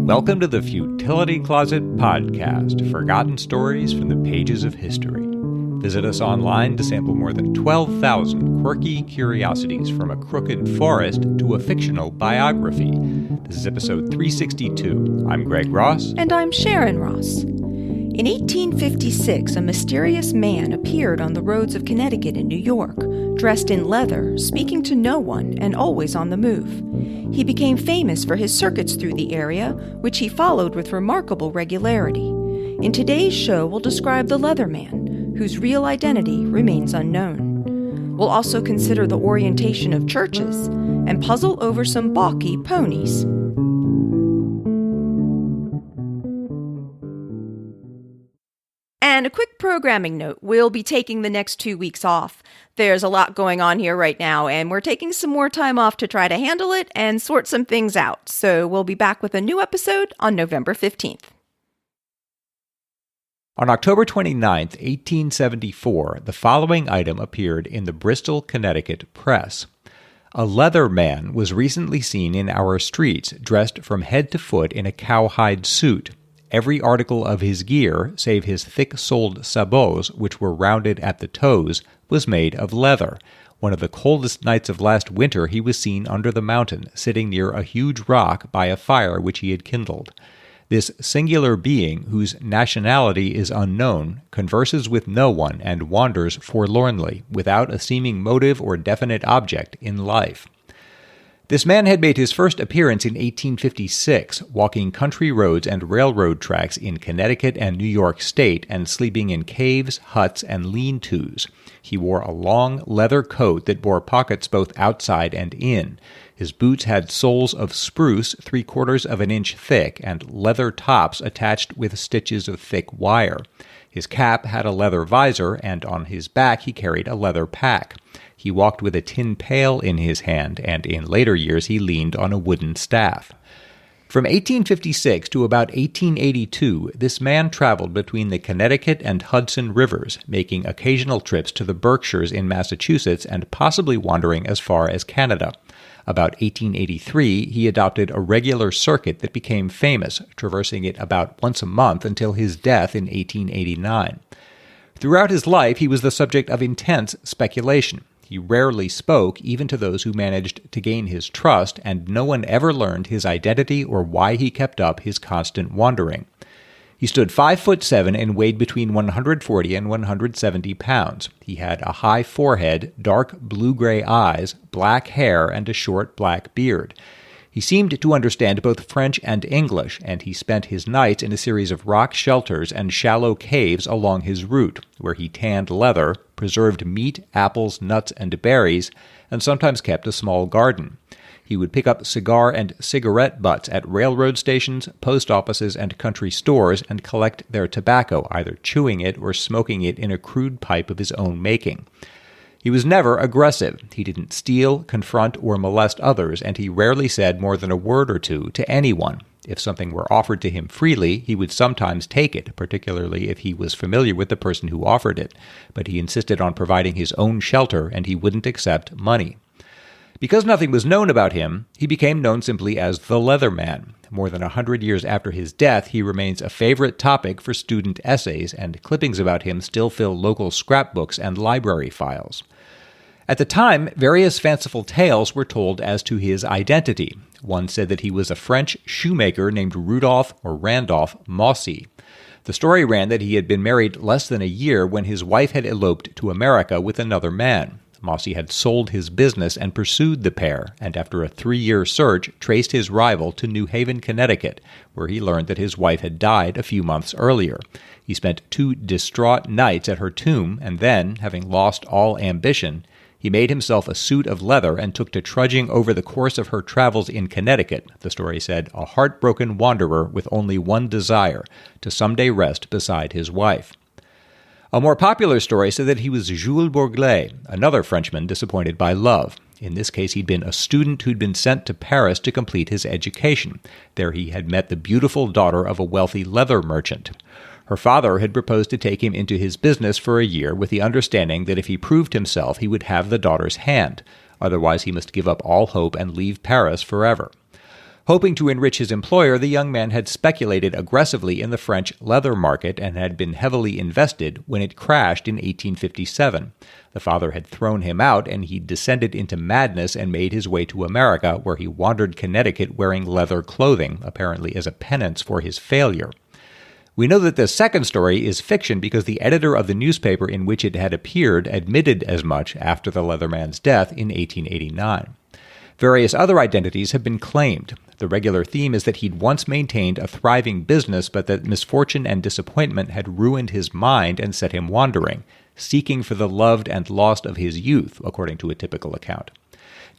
Welcome to the Futility Closet podcast, forgotten stories from the pages of history. Visit us online to sample more than 12,000 quirky curiosities from a crooked forest to a fictional biography. This is episode 362. I'm Greg Ross. And I'm Sharon Ross. In 1856, a mysterious man appeared on the roads of Connecticut and New York, dressed in leather, speaking to no one, and always on the move. He became famous for his circuits through the area, which he followed with remarkable regularity. In today's show, we'll describe the Leatherman, whose real identity remains unknown. We'll also consider the orientation of churches and puzzle over some balky ponies. And a quick programming note, we'll be taking the next 2 weeks off. There's a lot going on here right now, and we're taking some more time off to try to handle it and sort some things out. So we'll be back with a new episode on November 15th. On October 29, 1874, the following item appeared in the Bristol, Connecticut press. A Leatherman was recently seen in our streets, dressed from head to foot in a cowhide suit. Every article of his gear, save his thick-soled sabots, which were rounded at the toes, was made of leather. One of the coldest nights of last winter he was seen under the mountain, sitting near a huge rock by a fire which he had kindled. This singular being, whose nationality is unknown, converses with no one and wanders forlornly, without a seeming motive or definite object in life. This man had made his first appearance in 1856, walking country roads and railroad tracks in Connecticut and New York State and sleeping in caves, huts, and lean-tos. He wore a long leather coat that bore pockets both outside and in. His boots had soles of spruce 3/4 of an inch thick and leather tops attached with stitches of thick wire. His cap had a leather visor, and on his back he carried a leather pack. He walked with a tin pail in his hand, and in later years he leaned on a wooden staff. From 1856 to about 1882, this man traveled between the Connecticut and Hudson rivers, making occasional trips to the Berkshires in Massachusetts and possibly wandering as far as Canada. About 1883, he adopted a regular circuit that became famous, traversing it about once a month until his death in 1889. Throughout his life, he was the subject of intense speculation. He rarely spoke, even to those who managed to gain his trust, and no one ever learned his identity or why he kept up his constant wandering. He stood 5'7" and weighed between 140 and 170 pounds. He had a high forehead, dark blue-gray eyes, black hair, and a short black beard. He seemed to understand both French and English, and he spent his nights in a series of rock shelters and shallow caves along his route, where he tanned leather, preserved meat, apples, nuts, and berries, and sometimes kept a small garden. He would pick up cigar and cigarette butts at railroad stations, post offices, and country stores and collect their tobacco, either chewing it or smoking it in a crude pipe of his own making. He was never aggressive. He didn't steal, confront, or molest others, and he rarely said more than a word or two to anyone. If something were offered to him freely, he would sometimes take it, particularly if he was familiar with the person who offered it, but he insisted on providing his own shelter, and he wouldn't accept money. Because nothing was known about him, he became known simply as the Leatherman. More than 100 years after his death, he remains a favorite topic for student essays, and clippings about him still fill local scrapbooks and library files. At the time, various fanciful tales were told as to his identity. One said that he was a French shoemaker named Randolph Mossy. The story ran that he had been married less than a year when his wife had eloped to America with another man. Mossy had sold his business and pursued the pair, and after a 3-year search, traced his rival to New Haven, Connecticut, where he learned that his wife had died a few months earlier. He spent 2 distraught nights at her tomb, and then, having lost all ambition, he made himself a suit of leather and took to trudging over the course of her travels in Connecticut, the story said, a heartbroken wanderer with only one desire, to someday rest beside his wife. A more popular story said that he was Jules Bourglet, another Frenchman disappointed by love. In this case, he'd been a student who'd been sent to Paris to complete his education. There he had met the beautiful daughter of a wealthy leather merchant. Her father had proposed to take him into his business for a year with the understanding that if he proved himself, he would have the daughter's hand. Otherwise, he must give up all hope and leave Paris forever. Hoping to enrich his employer, the young man had speculated aggressively in the French leather market and had been heavily invested when it crashed in 1857. The father had thrown him out, and he descended into madness and made his way to America, where he wandered Connecticut wearing leather clothing, apparently as a penance for his failure. We know that the second story is fiction because the editor of the newspaper in which it had appeared admitted as much after the Leatherman's death in 1889. Various other identities have been claimed. The regular theme is that he'd once maintained a thriving business, but that misfortune and disappointment had ruined his mind and set him wandering, seeking for the loved and lost of his youth, according to a typical account.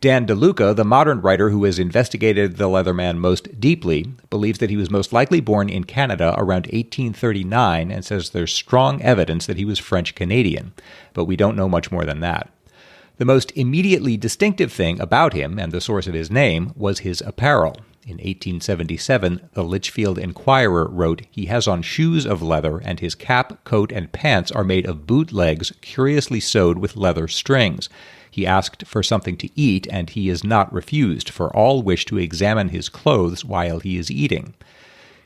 Dan DeLuca, the modern writer who has investigated the Leatherman most deeply, believes that he was most likely born in Canada around 1839 and says there's strong evidence that he was French-Canadian, but we don't know much more than that. The most immediately distinctive thing about him, and the source of his name, was his apparel. In 1877, the Litchfield Enquirer wrote, "He has on shoes of leather, and his cap, coat, and pants are made of boot legs curiously sewed with leather strings. He asked for something to eat, and he is not refused, for all wish to examine his clothes while he is eating."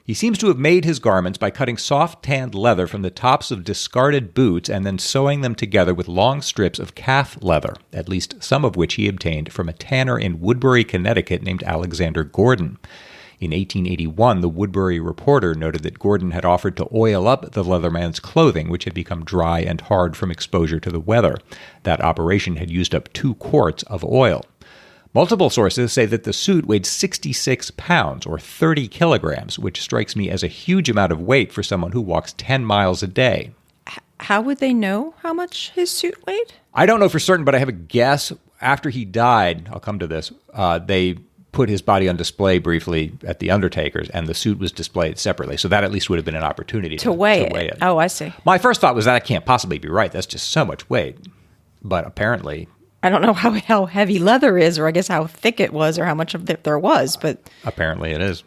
He seems to have made his garments by cutting soft tanned leather from the tops of discarded boots and then sewing them together with long strips of calf leather, at least some of which he obtained from a tanner in Woodbury, Connecticut named Alexander Gordon. In 1881, the Woodbury Reporter noted that Gordon had offered to oil up the Leatherman's clothing, which had become dry and hard from exposure to the weather. That operation had used up 2 quarts of oil. Multiple sources say that the suit weighed 66 pounds, or 30 kilograms, which strikes me as a huge amount of weight for someone who walks 10 miles a day. How would they know how much his suit weighed? I don't know for certain, but I have a guess. After he died, I'll come to this, they put his body on display briefly at the Undertaker's, and the suit was displayed separately. So that at least would have been an opportunity to weigh it. Oh, I see. My first thought was that can't possibly be right. That's just so much weight. But apparently... I don't know how heavy leather is, or I guess how thick it was, or how much of it there was, but... Apparently it is.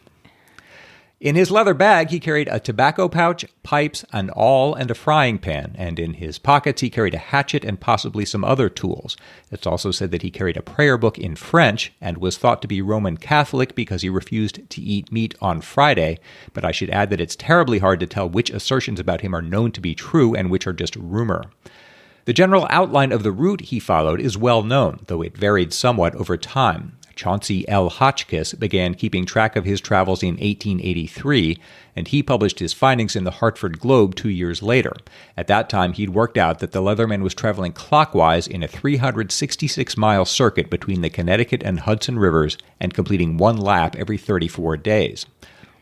In his leather bag, he carried a tobacco pouch, pipes, an awl, and a frying pan, and in his pockets he carried a hatchet and possibly some other tools. It's also said that he carried a prayer book in French and was thought to be Roman Catholic because he refused to eat meat on Friday, but I should add that it's terribly hard to tell which assertions about him are known to be true and which are just rumor. The general outline of the route he followed is well known, though it varied somewhat over time. Chauncey L. Hotchkiss began keeping track of his travels in 1883, and he published his findings in the Hartford Globe 2 years later. At that time, he'd worked out that the Leatherman was traveling clockwise in a 366-mile circuit between the Connecticut and Hudson rivers and completing 1 lap every 34 days.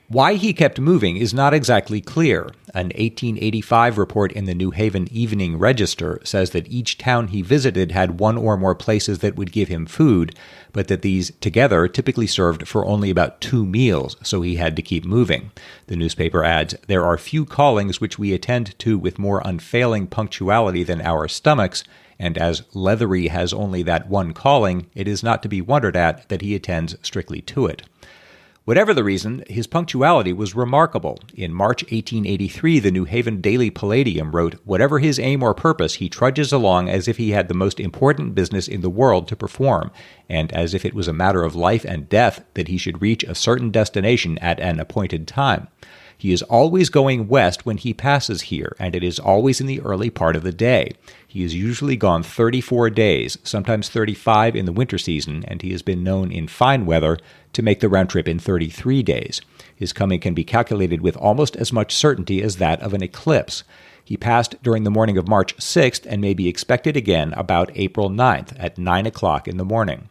Why he kept moving is not exactly clear. An 1885 report in the New Haven Evening Register says that each town he visited had 1 or more places that would give him food, but that these together typically served for only about 2 meals, so he had to keep moving. The newspaper adds, "There are few callings which we attend to with more unfailing punctuality than our stomachs, and as Leathery has only that one calling, it is not to be wondered at that he attends strictly to it." Whatever the reason, his punctuality was remarkable. In March 1883, the New Haven Daily Palladium wrote, "Whatever his aim or purpose, he trudges along as if he had the most important business in the world to perform, and as if it was a matter of life and death that he should reach a certain destination at an appointed time. He is always going west when he passes here, and it is always in the early part of the day. He is usually gone 34 days, sometimes 35 in the winter season, and he has been known in fine weather to make the round trip in 33 days. His coming can be calculated with almost as much certainty as that of an eclipse. He passed during the morning of March 6th and may be expected again about April 9th at 9 o'clock in the morning."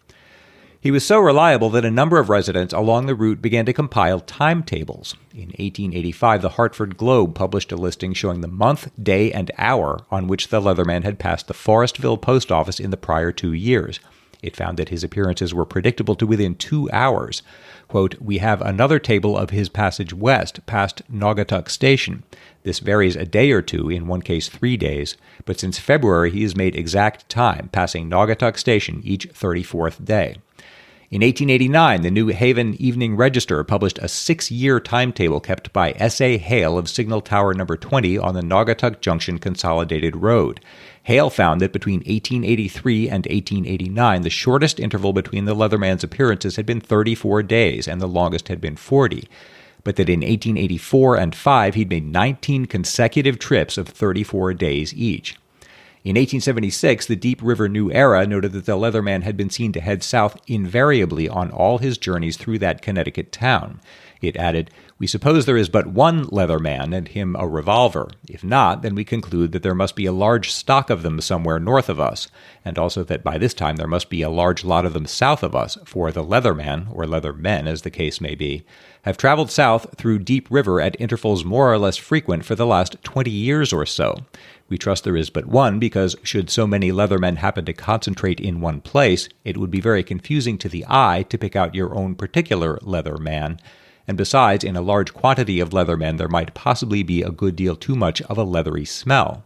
He was so reliable that a number of residents along the route began to compile timetables. In 1885, the Hartford Globe published a listing showing the month, day, and hour on which the Leatherman had passed the Forestville post office in the prior 2 years. It found that his appearances were predictable to within 2 hours. Quote, "We have another table of his passage west, past Naugatuck Station. This varies a day or 2, in one case 3 days, but since February he has made exact time, passing Naugatuck Station each 34th day. In 1889, the New Haven Evening Register published a 6-year timetable kept by S.A. Hale of Signal Tower No. 20 on the Naugatuck Junction Consolidated Road. Hale found that between 1883 and 1889, the shortest interval between the Leatherman's appearances had been 34 days, and the longest had been 40. But that in 1884 and 5, he'd made 19 consecutive trips of 34 days each. In 1876, the Deep River New Era noted that the Leatherman had been seen to head south invariably on all his journeys through that Connecticut town. It added, "We suppose there is but one Leatherman and him a revolver. If not, then we conclude that there must be a large stock of them somewhere north of us, and also that by this time there must be a large lot of them south of us, for the Leatherman, or Leathermen as the case may be, have traveled south through Deep River at intervals more or less frequent for the last 20 years or so. We trust there is but one, because should so many Leathermen happen to concentrate in one place, it would be very confusing to the eye to pick out your own particular Leatherman. And besides, in a large quantity of Leathermen, there might possibly be a good deal too much of a leathery smell."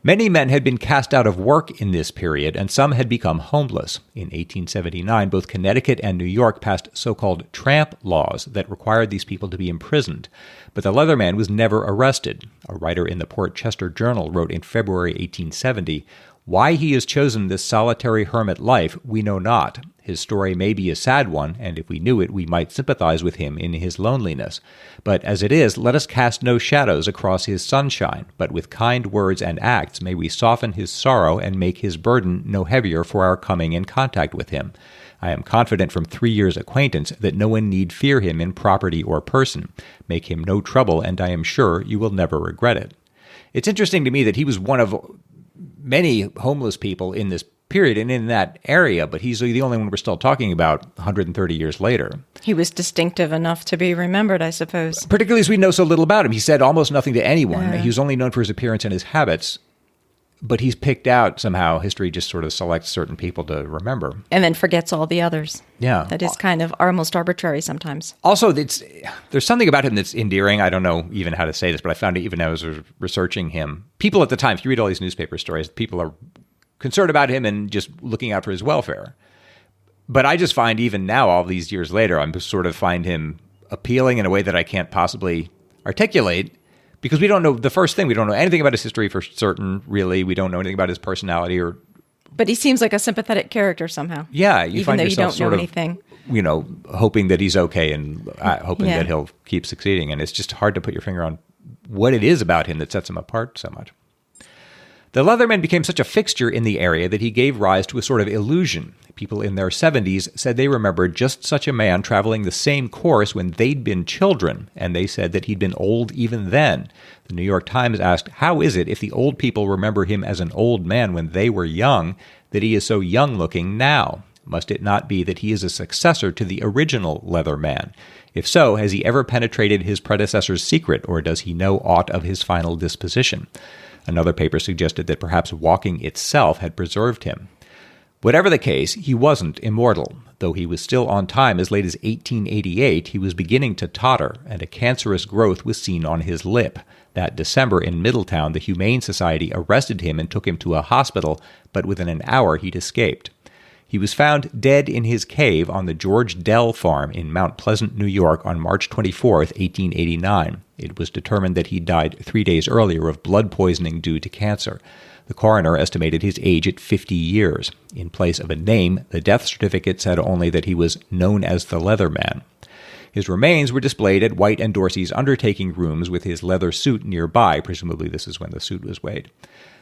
Many men had been cast out of work in this period, and some had become homeless. In 1879, both Connecticut and New York passed so-called tramp laws that required these people to be imprisoned. But the Leatherman was never arrested. A writer in the Port Chester Journal wrote in February 1870, "Why he has chosen this solitary hermit life, we know not. His story may be a sad one, and if we knew it, we might sympathize with him in his loneliness. But as it is, let us cast no shadows across his sunshine, but with kind words and acts may we soften his sorrow and make his burden no heavier for our coming in contact with him. I am confident from 3 years' acquaintance that no one need fear him in property or person. Make him no trouble, and I am sure you will never regret it." It's interesting to me that he was one of many homeless people in this period and in that area, but he's the only one we're still talking about 130 years later. He was distinctive enough to be remembered, I suppose. Particularly as we know so little about him. He said almost nothing to anyone. He was only known for his appearance and his habits, but he's picked out somehow. History just sort of selects certain people to remember. And then forgets all the others. Yeah. That is kind of almost arbitrary sometimes. Also, there's something about him that's endearing. I don't know even how to say this, but I found it even as I was researching him. People at the time, if you read all these newspaper stories, people are concerned about him and just looking out for his welfare. But I just find even now, all these years later, I just sort of find him appealing in a way that I can't possibly articulate, because we don't know the first thing. We don't know anything about his history for certain, really. We don't know anything about his personality. But he seems like a sympathetic character somehow. Yeah, you find yourself sort of, anything. Hoping that he's okay and hoping that he'll keep succeeding. And it's just hard to put your finger on what it is about him that sets him apart so much. The Leatherman became such a fixture in the area that he gave rise to a sort of illusion. People in their 70s said they remembered just such a man traveling the same course when they'd been children, and they said that he'd been old even then. The New York Times asked, how is it, if the old people remember him as an old man when they were young, that he is so young-looking now? Must it not be that he is a successor to the original Leatherman? If so, has he ever penetrated his predecessor's secret, or does he know aught of his final disposition? Another paper suggested that perhaps walking itself had preserved him. Whatever the case, he wasn't immortal. Though he was still on time as late as 1888, he was beginning to totter, and a cancerous growth was seen on his lip. That December in Middletown, the Humane Society arrested him and took him to a hospital, but within an hour he'd escaped. He was found dead in his cave on the George Dell farm in Mount Pleasant, New York on March 24, 1889. It was determined that he died 3 days earlier of blood poisoning due to cancer. The coroner estimated his age at 50 years. In place of a name, the death certificate said only that he was known as the Leatherman. His remains were displayed at White and Dorsey's undertaking rooms with his leather suit nearby. Presumably this is when the suit was weighed.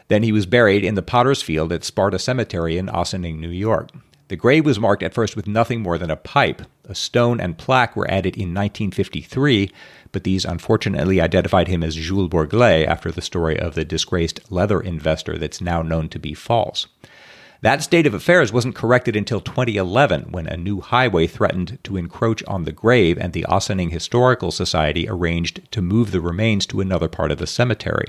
Then he was buried in the Potter's Field at Sparta Cemetery in Ossining, New York. The grave was marked at first with nothing more than a pipe. A stone and plaque were added in 1953, but these unfortunately identified him as Jules Bourglet after the story of the disgraced leather investor that's now known to be false. That state of affairs wasn't corrected until 2011, when a new highway threatened to encroach on the grave, and the Ossining Historical Society arranged to move the remains to another part of the cemetery.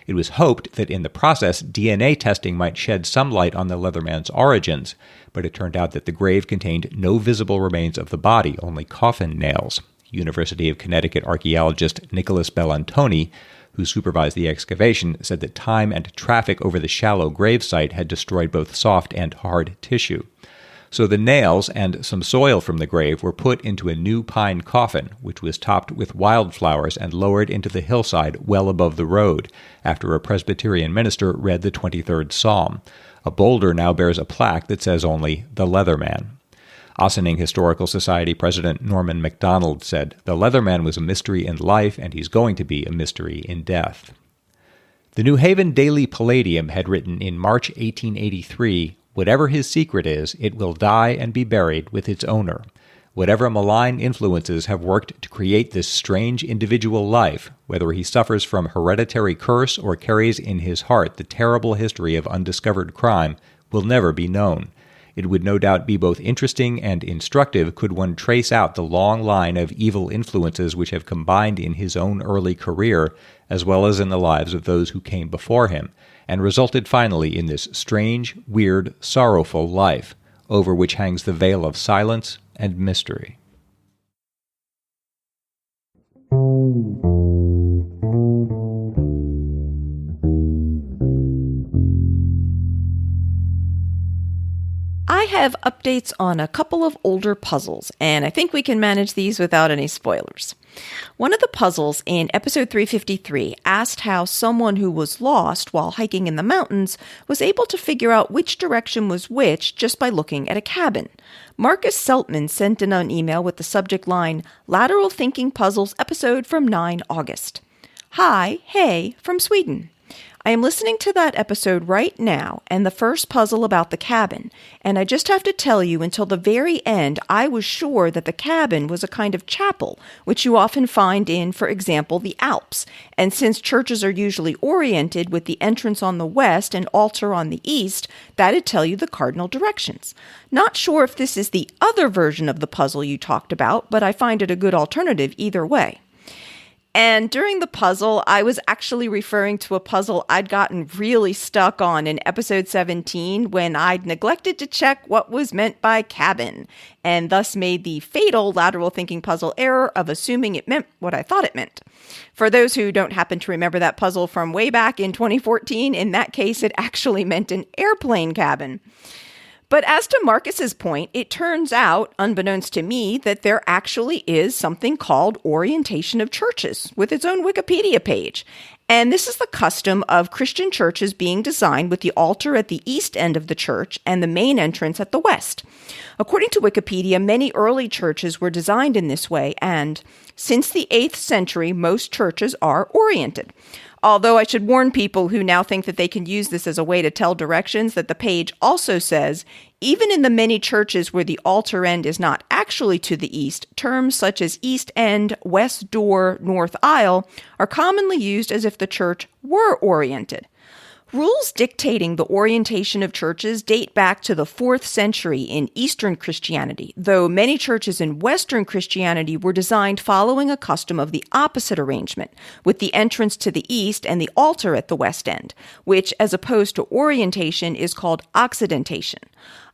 It was hoped that in the process, DNA testing might shed some light on the Leatherman's origins, but it turned out that the grave contained no visible remains of the body, only coffin nails. University of Connecticut archaeologist Nicholas Bellantoni, who supervised the excavation, said that time and traffic over the shallow grave site had destroyed both soft and hard tissue. So the nails and some soil from the grave were put into a new pine coffin, which was topped with wildflowers and lowered into the hillside well above the road, after a Presbyterian minister read the 23rd Psalm. A boulder now bears a plaque that says only, "The Leatherman." Ossining Historical Society President Norman MacDonald said, "The Leatherman was a mystery in life, and he's going to be a mystery in death." The New Haven Daily Palladium had written in March 1883, "Whatever his secret is, it will die and be buried with its owner. Whatever malign influences have worked to create this strange individual life, whether he suffers from hereditary curse or carries in his heart the terrible history of undiscovered crime, will never be known. It would no doubt be both interesting and instructive could one trace out the long line of evil influences which have combined in his own early career, as well as in the lives of those who came before him, and resulted finally in this strange, weird, sorrowful life, over which hangs the veil of silence and mystery." I have updates on a couple of older puzzles, and I think we can manage these without any spoilers. One of the puzzles in episode 353 asked how someone who was lost while hiking in the mountains was able to figure out which direction was which just by looking at a cabin. Marcus Seltman sent in an email with the subject line, "Lateral Thinking Puzzles episode from 9 August. Hi, hey, from Sweden. I am listening to that episode right now and the first puzzle about the cabin, and I just have to tell you until the very end I was sure that the cabin was a kind of chapel, which you often find in, for example, the Alps, and since churches are usually oriented with the entrance on the west and altar on the east, that'd tell you the cardinal directions. Not sure if this is the other version of the puzzle you talked about, but I find it a good alternative either way." And during the puzzle, I was actually referring to a puzzle I'd gotten really stuck on in episode 17 when I'd neglected to check what was meant by cabin, and thus made the fatal lateral thinking puzzle error of assuming it meant what I thought it meant. For those who don't happen to remember that puzzle from way back in 2014, in that case, it actually meant an airplane cabin. But as to Marcus's point, it turns out, unbeknownst to me, that there actually is something called orientation of churches, with its own Wikipedia page. And this is the custom of Christian churches being designed with the altar at the east end of the church and the main entrance at the west. According to Wikipedia, many early churches were designed in this way, and since the 8th century, most churches are oriented. Although I should warn people who now think that they can use this as a way to tell directions that the page also says, even in the many churches where the altar end is not actually to the east, terms such as east end, west door, north aisle are commonly used as if the church were oriented. Rules dictating the orientation of churches date back to the 4th century in Eastern Christianity, though many churches in Western Christianity were designed following a custom of the opposite arrangement, with the entrance to the east and the altar at the west end, which, as opposed to orientation, is called occidentation.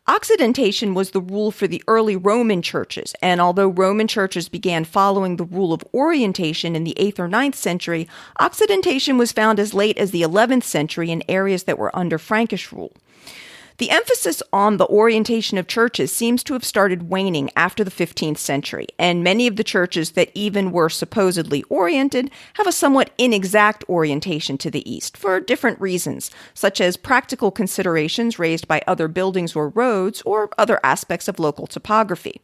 Occidentation was the rule for the early Roman churches, and although Roman churches began following the rule of orientation in the 8th or 9th century, occidentation was found as late as the 11th century in areas that were under Frankish rule. The emphasis on the orientation of churches seems to have started waning after the 15th century, and many of the churches that even were supposedly oriented have a somewhat inexact orientation to the east for different reasons, such as practical considerations raised by other buildings or roads or other aspects of local topography.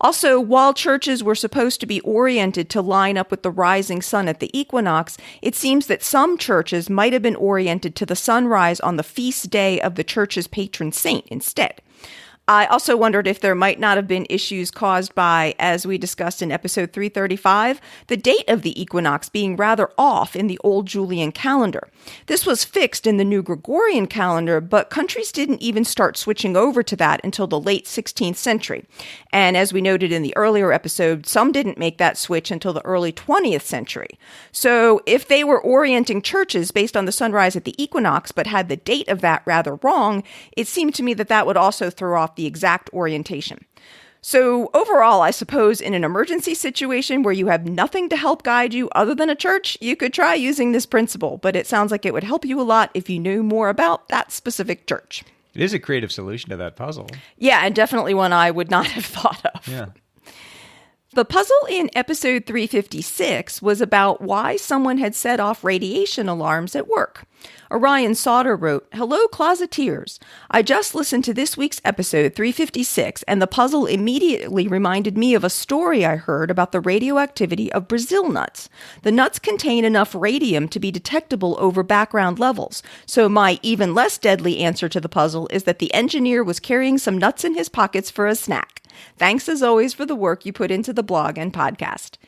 Also, while churches were supposed to be oriented to line up with the rising sun at the equinox, it seems that some churches might have been oriented to the sunrise on the feast day of the church's patron saint instead. I also wondered if there might not have been issues caused by, as we discussed in episode 335, the date of the equinox being rather off in the old Julian calendar. This was fixed in the new Gregorian calendar, but countries didn't even start switching over to that until the late 16th century. And as we noted in the earlier episode, some didn't make that switch until the early 20th century. So if they were orienting churches based on the sunrise at the equinox, but had the date of that rather wrong, it seemed to me that that would also throw off the exact orientation. So overall, I suppose in an emergency situation where you have nothing to help guide you other than a church, you could try using this principle, but it sounds like it would help you a lot if you knew more about that specific church. It is a creative solution to that puzzle. Yeah, and definitely one I would not have thought of. Yeah. The puzzle in episode 356 was about why someone had set off radiation alarms at work. Orion Sauter wrote, "Hello, Closeteers. I just listened to this week's episode 356, and the puzzle immediately reminded me of a story I heard about the radioactivity of Brazil nuts. The nuts contain enough radium to be detectable over background levels, so my even less deadly answer to the puzzle is that the engineer was carrying some nuts in his pockets for a snack. Thanks as always for the work you put into the blog and podcast."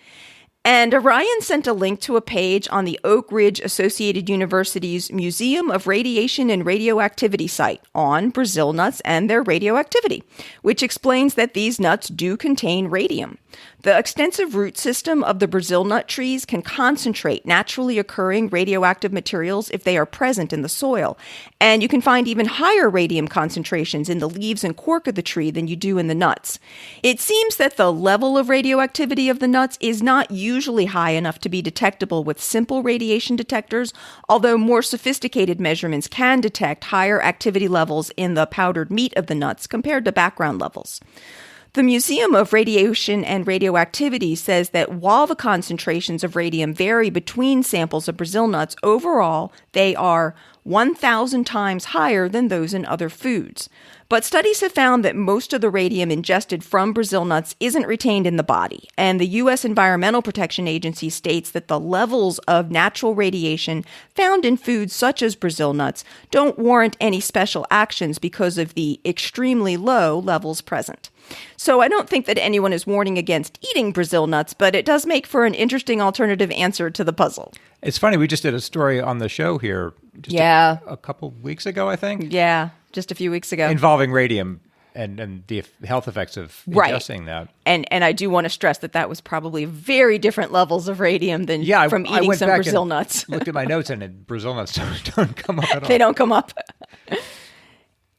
And Orion sent a link to a page on the Oak Ridge Associated University's Museum of Radiation and Radioactivity site on Brazil nuts and their radioactivity, which explains that these nuts do contain radium. The extensive root system of the Brazil nut trees can concentrate naturally occurring radioactive materials if they are present in the soil, and you can find even higher radium concentrations in the leaves and cork of the tree than you do in the nuts. It seems that the level of radioactivity of the nuts is not usually high enough to be detectable with simple radiation detectors, although more sophisticated measurements can detect higher activity levels in the powdered meat of the nuts compared to background levels. The Museum of Radiation and Radioactivity says that while the concentrations of radium vary between samples of Brazil nuts, overall they are 1,000 times higher than those in other foods. But studies have found that most of the radium ingested from Brazil nuts isn't retained in the body, and the U.S. Environmental Protection Agency states that the levels of natural radiation found in foods such as Brazil nuts don't warrant any special actions because of the extremely low levels present. So I don't think that anyone is warning against eating Brazil nuts, but it does make for an interesting alternative answer to the puzzle. It's funny, we just did a story on the show here just a couple weeks ago, I think. Yeah, just a few weeks ago. Involving radium and the health effects of ingesting that. And I do want to stress that that was probably very different levels of radium than from eating some Brazil nuts. Looked at my notes, and Brazil nuts don't come up at all. They don't come up.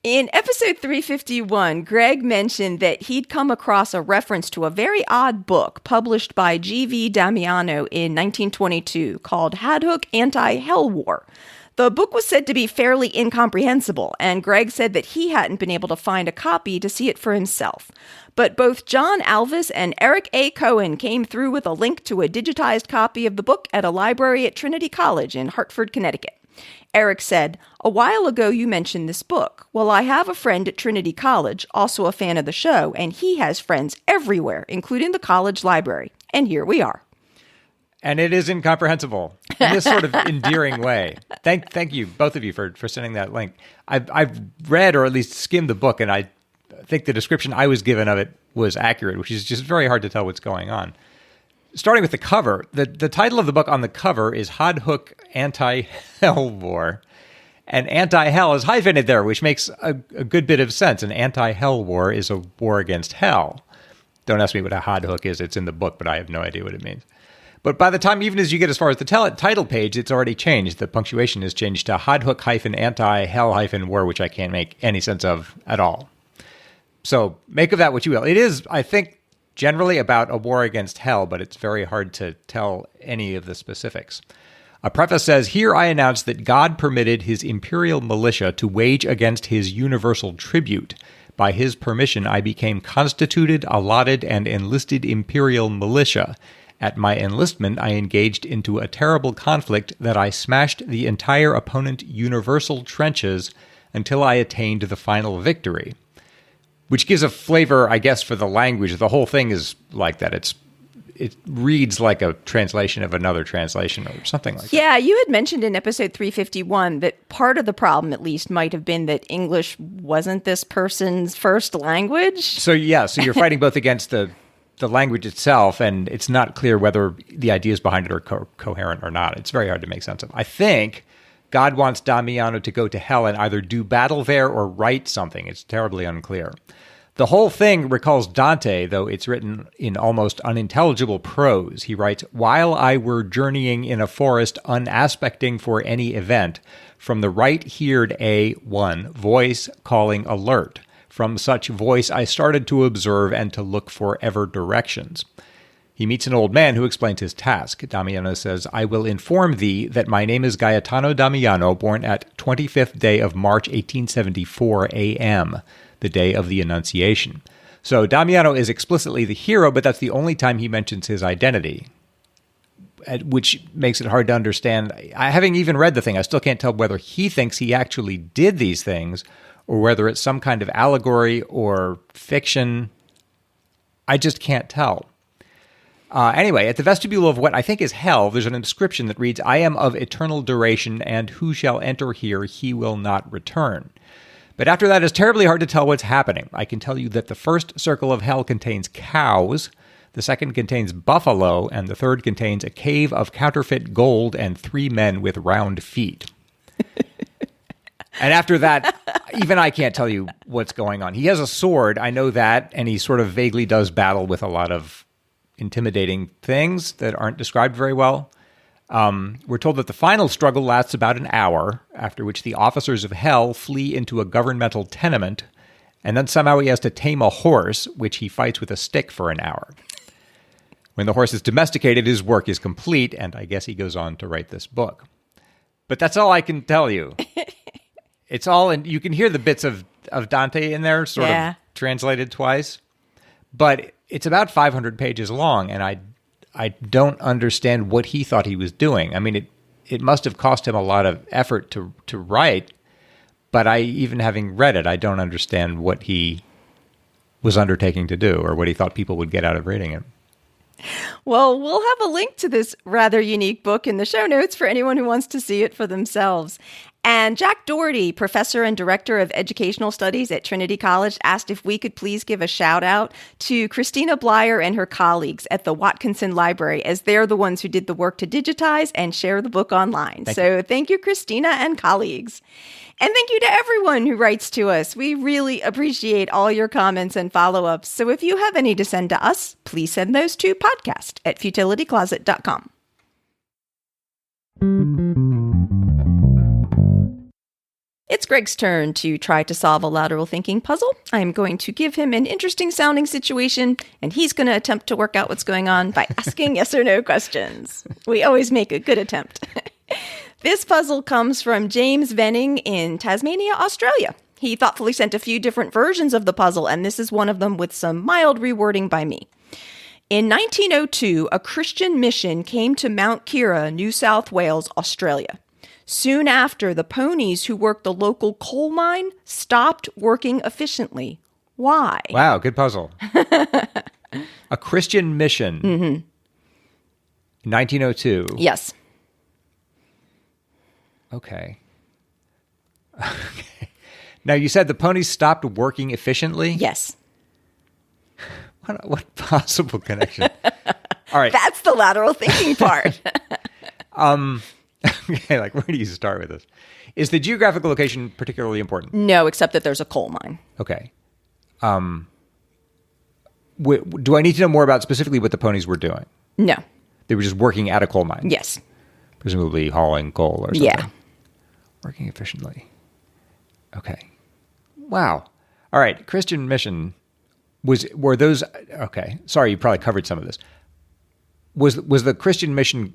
In episode 351, Greg mentioned that he'd come across a reference to a very odd book published by G.V. Damiano in 1922 called Hadhook Anti-Hell War. The book was said to be fairly incomprehensible, and Greg said that he hadn't been able to find a copy to see it for himself. But both John Alvis and Eric A. Cohen came through with a link to a digitized copy of the book at a library at Trinity College in Hartford, Connecticut. Eric said, "A while ago you mentioned this book. Well, I have a friend at Trinity College, also a fan of the show, and he has friends everywhere, including the college library. And here we are." And it is incomprehensible in this sort of endearing way. Thank you, both of you, for sending that link. I've read or at least skimmed the book, and I think the description I was given of it was accurate, which is just very hard to tell what's going on. Starting with the cover, the title of the book on the cover is Hadhook Anti-Hell War. And anti-hell is hyphenated there, which makes a good bit of sense. An anti-hell war is a war against hell. Don't ask me what a hadhook is. It's in the book, but I have no idea what it means. But by the time, even as you get as far as the title page, it's already changed. The punctuation has changed to Hadhook-anti-hell-war, which I can't make any sense of at all. So make of that what you will. It is, I think, generally about a war against hell, but it's very hard to tell any of the specifics. A preface says, "Here I announce that God permitted his imperial militia to wage against his universal tribute. By his permission, I became constituted, allotted, and enlisted imperial militia. At my enlistment, I engaged into a terrible conflict that I smashed the entire opponent universal trenches until I attained the final victory." Which gives a flavor, I guess, for the language. The whole thing is like that. It reads like a translation of another translation or something like that. Yeah, you had mentioned in episode 351 that part of the problem, at least, might have been that English wasn't this person's first language. So you're fighting both against the language itself, and it's not clear whether the ideas behind it are coherent or not. It's very hard to make sense of. I think God wants Damiano to go to hell and either do battle there or write something. It's terribly unclear. The whole thing recalls Dante, though it's written in almost unintelligible prose. He writes, "While I were journeying in a forest unaspecting for any event, from the right heard a voice calling alert. From such voice I started to observe and to look for ever directions." He meets an old man who explains his task. Damiano says, "I will inform thee that my name is Gaetano Damiano, born at 25th day of March, 1874 a.m., the day of the Annunciation." So Damiano is explicitly the hero, but that's the only time he mentions his identity, which makes it hard to understand. Having even read the thing, I still can't tell whether he thinks he actually did these things or whether it's some kind of allegory or fiction. I just can't tell. Anyway, at the vestibule of what I think is hell, there's an inscription that reads, "I am of eternal duration, and who shall enter here, he will not return." But after that, it's terribly hard to tell what's happening. I can tell you that the first circle of hell contains cows, the second contains buffalo, and the third contains a cave of counterfeit gold and 3 men with round feet. And after that, even I can't tell you what's going on. He has a sword, I know that, and he sort of vaguely does battle with a lot of intimidating things that aren't described very well. We're told that the final struggle lasts about an hour, after which the officers of hell flee into a governmental tenement, and then somehow he has to tame a horse, which he fights with a stick for an hour. When the horse is domesticated, his work is complete, and I guess he goes on to write this book. But that's all I can tell you. It's all, and you can hear the bits of Dante in there, sort of translated twice. But it's about 500 pages long, and I don't understand what he thought he was doing. I mean, it must have cost him a lot of effort to write, but even having read it, I don't understand what he was undertaking to do or what he thought people would get out of reading it. Well, we'll have a link to this rather unique book in the show notes for anyone who wants to see it for themselves. And Jack Doherty, professor and director of educational studies at Trinity College, asked if we could please give a shout out to Christina Blyer and her colleagues at the Watkinson Library, as they're the ones who did the work to digitize and share the book online. Thank you, Christina and colleagues. And thank you to everyone who writes to us. We really appreciate all your comments and follow-ups. So if you have any to send to us, please send those to podcast@futilitycloset.com. It's Greg's turn to try to solve a lateral thinking puzzle. I'm going to give him an interesting sounding situation, and he's going to attempt to work out what's going on by asking yes or no questions. We always make a good attempt. This puzzle comes from James Venning in Tasmania, Australia. He thoughtfully sent a few different versions of the puzzle, and this is one of them with some mild rewording by me. In 1902, a Christian mission came to Mount Kira, New South Wales, Australia. Soon after, the ponies who worked the local coal mine stopped working efficiently. Why? Wow, good puzzle. A Christian mission. Mm-hmm. 1902. Yes. Okay. Now, you said the ponies stopped working efficiently? Yes. What possible connection? All right. That's the lateral thinking part. Okay, like, where do you start with this? Is the geographical location particularly important? No, except that there's a coal mine. Okay. Do I need to know more about specifically what the ponies were doing? No. They were just working at a coal mine? Yes. Presumably hauling coal or something? Yeah. Working efficiently. Okay. Wow. All right. Christian mission were those, okay. Sorry, you probably covered some of this. Was the Christian mission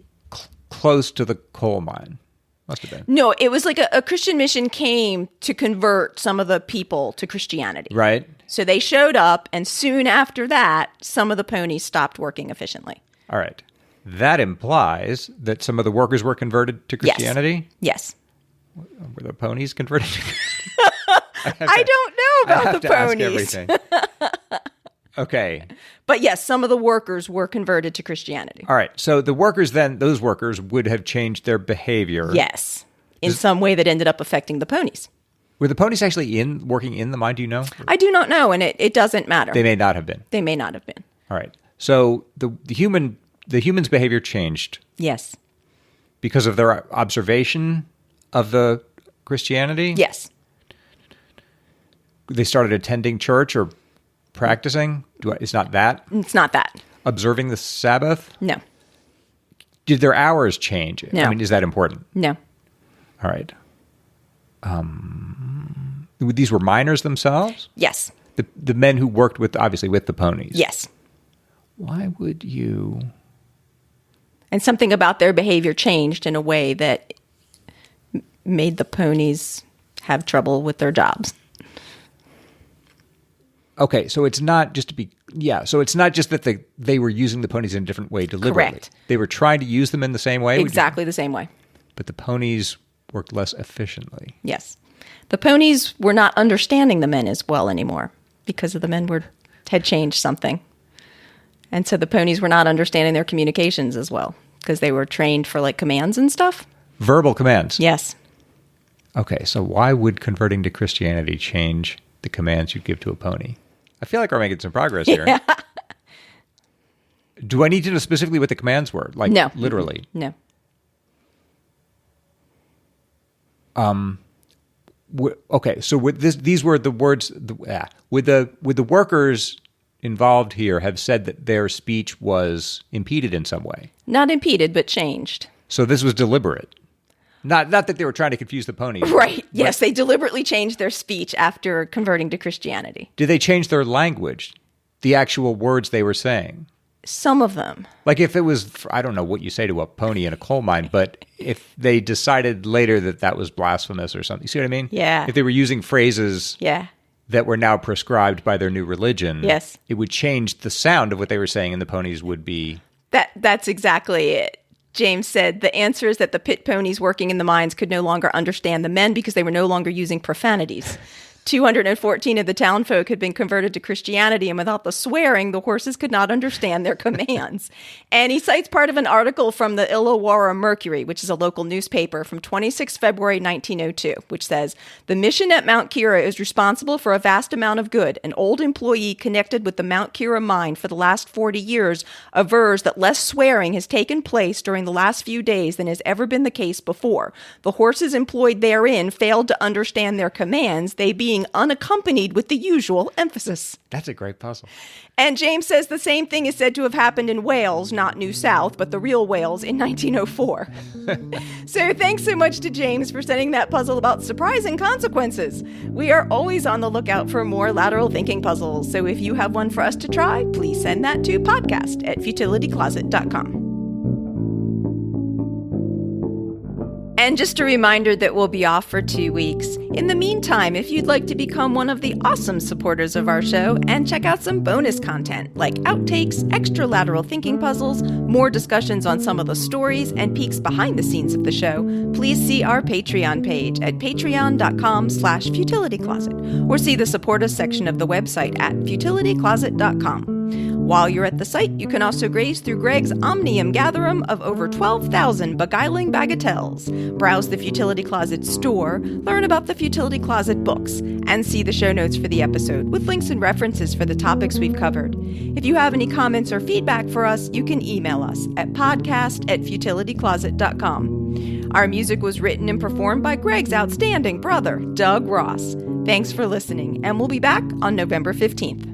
close to the coal mine? Must have been. No, it was like a Christian mission came to convert some of the people to Christianity. Right. So they showed up, and soon after that, some of the ponies stopped working efficiently. All right. That implies that some of the workers were converted to Christianity? Yes. Were the ponies converted to I don't know about the ponies. Ask everything. Okay. But yes, some of the workers were converted to Christianity. All right. So the workers then, those workers would have changed their behavior. Yes. In some way that ended up affecting the ponies. Were the ponies actually working in the mine? Do you know? I do not know, and it doesn't matter. They may not have been. They may not have been. All right. So the human's behavior changed. Yes. Because of their observation of the Christianity? Yes. They started attending church or practicing? It's not that? It's not that. Observing the Sabbath? No. Did their hours change? No. I mean, is that important? No. All right. These were miners themselves? Yes. The men who worked obviously with the ponies? Yes. Why would you? And something about their behavior changed in a way that made the ponies have trouble with their jobs. Okay, so it's not just so it's not just that they were using the ponies in a different way deliberately. Correct. They were trying to use them in the same way? Exactly the same way. But the ponies worked less efficiently. Yes. The ponies were not understanding the men as well anymore because the men had changed something. And so the ponies were not understanding their communications as well because they were trained for like commands and stuff. Verbal commands? Yes. Okay, so why would converting to Christianity change the commands you'd give to a pony? I feel like we're making some progress here. Yeah. Do I need to know specifically what the commands were? Like, no. Literally? No. Okay, so these were the words. Would the workers involved here have said that their speech was impeded in some way? Not impeded, but changed. So this was deliberate. Not that they were trying to confuse the ponies. Right. Yes, they deliberately changed their speech after converting to Christianity. Did they change their language? The actual words they were saying? Some of them. Like if it was, I don't know what you say to a pony in a coal mine, but if they decided later that was blasphemous or something, you see what I mean? Yeah. If they were using phrases that were now prescribed by their new religion, yes, it would change the sound of what they were saying, and the ponies would be... That's exactly it. James said the answer is that the pit ponies working in the mines could no longer understand the men because they were no longer using profanities. 214 of the townfolk had been converted to Christianity, and without the swearing, the horses could not understand their commands. And he cites part of an article from the Illawarra Mercury, which is a local newspaper, from 26 February 1902, which says, "The mission at Mount Kira is responsible for a vast amount of good. An old employee connected with the Mount Kira mine for the last 40 years avers that less swearing has taken place during the last few days than has ever been the case before. The horses employed therein failed to understand their commands, they being unaccompanied with the usual emphasis." That's a great puzzle. And James says the same thing is said to have happened in Wales, not New South, but the real Wales in 1904. So thanks so much to James for sending that puzzle about surprising consequences. We are always on the lookout for more lateral thinking puzzles, so if you have one for us to try, please send that to podcast@futilitycloset.com. And just a reminder that we'll be off for 2 weeks. In the meantime, if you'd like to become one of the awesome supporters of our show and check out some bonus content like outtakes, extra lateral thinking puzzles, more discussions on some of the stories, and peeks behind the scenes of the show, please see our Patreon page at patreon.com/futilitycloset or see the support us section of the website at futilitycloset.com. While you're at the site, you can also graze through Greg's Omnium Gatherum of over 12,000 beguiling bagatelles, browse the Futility Closet store, learn about the Futility Closet books, and see the show notes for the episode with links and references for the topics we've covered. If you have any comments or feedback for us, you can email us at podcast@futilitycloset.com. Our music was written and performed by Greg's outstanding brother, Doug Ross. Thanks for listening, and we'll be back on November 15th.